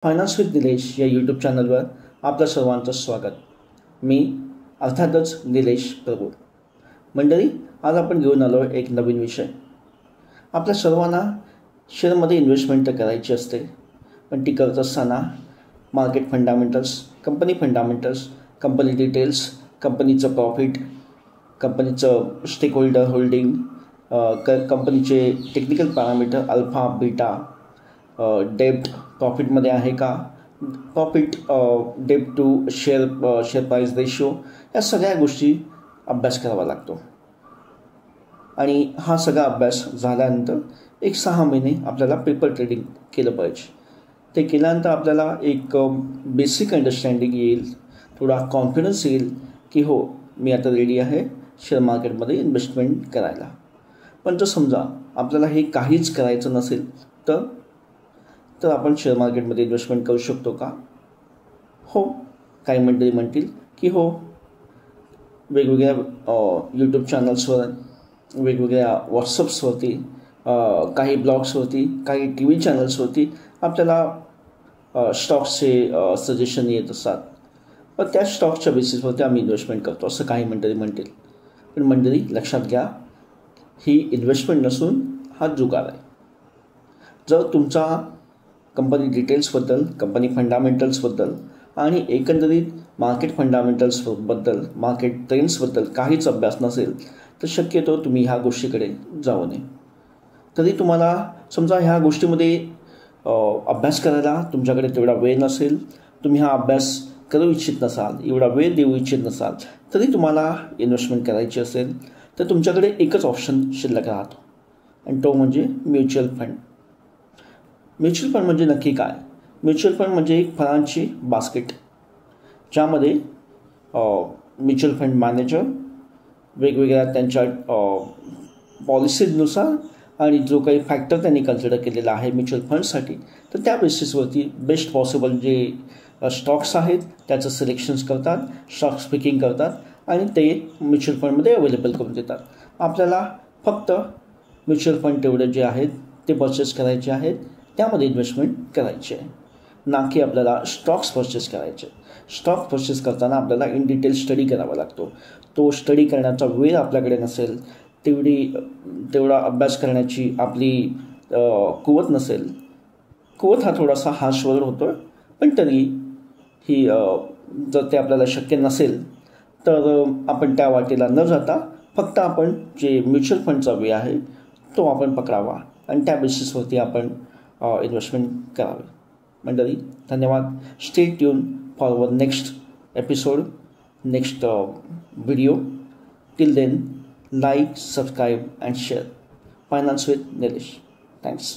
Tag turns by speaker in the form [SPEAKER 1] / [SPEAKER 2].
[SPEAKER 1] Finance with Nilesh या YouTube चॅनलवर आपलं सर्वांचं स्वागत. मी अर्थातच निलेश प्रभू. मंडळी, आज आपण घेऊन आलो एक नवीन विषय. आपल्या सर्वांना शेअरमध्ये इन्व्हेस्टमेंट तर करायची असते, पण ती करत असताना market fundamentals, company fundamentals, company details, कंपनीचं प्रॉफिट, कंपनीचं स्टेक होल्डिंग, कंपनीचे टेक्निकल पॅरामीटर अल्फा बीटा, डेब्ट प्रॉफिटमध्ये आहे का, प्रॉफिट डेब्ट टू शेअर प्राईस रेशो, या सगळ्या गोष्टी अभ्यास करावा लागतो. आणि हा सगळा अभ्यास झाल्यानंतर 6 महिने आपल्याला पेपर ट्रेडिंग केलं पाहिजे. ते केल्यानंतर आपल्याला एक बेसिक अंडरस्टँडिंग येईल, थोडा कॉन्फिडन्स येईल की हो, मी आता रेडी आहे शेअर मार्केटमध्ये इन्व्हेस्टमेंट करायला. पण जर समजा आपल्याला हे काहीच करायचं नसेल तर आपण शेअर मार्केटमध्ये इन्व्हेस्टमेंट करू शकतो का? हो, काही मंडळी म्हणतील की हो, वेगवेगळ्या यूट्यूब चॅनल्सवर, वेगवेगळ्या व्हॉट्सअप्सवरती, काही ब्लॉग्सवरती, काही टी व्ही चॅनल्सवरती आपल्याला स्टॉक्सचे सजेशन येत असतात. पण त्या स्टॉक्सच्या बेसिसवरती आम्ही इन्व्हेस्टमेंट करतो असं काही मंडळी म्हणतील. पण मंडळी, लक्षात घ्या, ही इन्व्हेस्टमेंट नसून हा जुगार आहे. जर तुमचा कंपनी डिटेल्सबद्दल, कंपनी फंडामेंटल्सबद्दल आणि एकंदरीत मार्केट फंडामेंटल्सबद्दल, मार्केट ट्रेंड्सबद्दल काहीच अभ्यास नसेल तर शक्यतो तुम्ही ह्या गोष्टीकडे जाऊ नये. तरी तुम्हाला समजा ह्या गोष्टीमध्ये अभ्यास करायला तुमच्याकडे तेवढा वेळ नसेल, तुम्ही हा अभ्यास करू इच्छित नसाल, एवढा वेळ देऊ इच्छित नसाल, तरी तुम्हाला इन्व्हेस्टमेंट करायची असेल तर तुमच्याकडे एकच ऑप्शन शिल्लक राहतो, आणि तो म्हणजे म्युच्युअल फंड. म्युच्युअल फंड म्हणजे नक्की काय? म्युच्युअल फंड म्हणजे एक फंडांची बास्केट, ज्यामध्ये म्युच्युअल फंड मॅनेजर वेगवेगळ्या त्यांच्या पॉलिसीजनुसार आणि जो काही फॅक्टर त्यांनी कन्सिडर केलेला आहे म्युच्युअल फंडसाठी, तर त्या बेसिसवरती बेस्ट पॉसिबल जे स्टॉक्स आहेत त्याचं सिलेक्शन्स करतात, स्टॉक्स पिकिंग करतात आणि ते म्युच्युअल फंडमध्ये अवेलेबल करून देतात. आपल्याला फक्त म्युच्युअल फंड तेवढे जे आहेत ते परचेस करायचे आहेत, त्यामध्ये इन्व्हेस्टमेंट करायची आहे, ना की आपल्याला स्टॉक्स परचेस करायचे. स्टॉक परचेस करताना आपल्याला इन डिटेल स्टडी करावा लागतो. तो स्टडी करण्याचा वेळ आपल्याकडे नसेल, तेवढा अभ्यास करण्याची आपली कुवत नसेल. कुवत हा थोडासा हार्श वर्ड होतो, पण तरी ही जर ते आपल्याला शक्य नसेल तर आपण त्या वाटेला न जाता फक्त आपण जे म्युच्युअल फंडचा वे आहे तो आपण पकडावा आणि त्या बेसिसवरती आपण इन्व्हेस्टमेंट करावे. मंडळी, धन्यवाद. Stay tune for our next episode, next video. Till then, like, subscribe and share. Finance with Nilesh. Thanks.